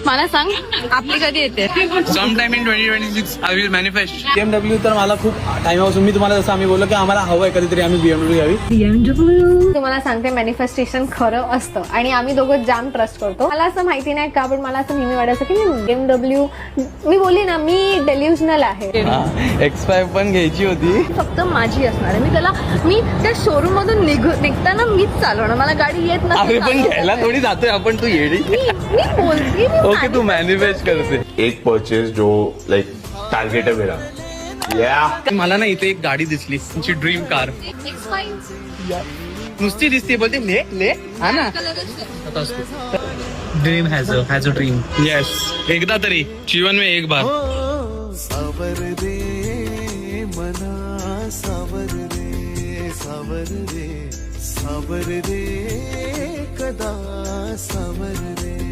मला सांग आपली कधी येते? Some time in 2026 I will manifest. BMW तर मला खूप टाइमापासून मी तुम्हाला जसं आम्ही बोललो की आम्हाला हवंय कधीतरी आम्ही BMW घ्यावी. तुम्हाला सांगते मॅनिफेस्टेशन खरं असतं आणि आम्ही दोघं जाम ट्रस्ट करतो. मला असं माहिती नाही का पण मला असं नेहमी वाटायचं की BMW मी बोलली ना मी डेल्युशनल आहे. X5 पण घ्यायची होती. फक्त माझी असणार आहे. मी त्या शोरूम मधून निघताना मीच चालवणार. मला गाडी येत आम्ही नसते. पण घ्यायला थोडी जातोय आपण. तू येडी. मी बोलते ओके तू मॅनिफेस्ट करते. एक परचेस जो लाइक टारगेट है मेरा. मला ना इथे एक गाडी दिसली तुमची ड्रीम कार. नुसती दिसते बोलते ले ले हा ना. Dream has a dream. Yes एकदा तरी जीवन में एक बार. सावर दे मना सावर दे सावर दे सावर दे कदा सावर दे.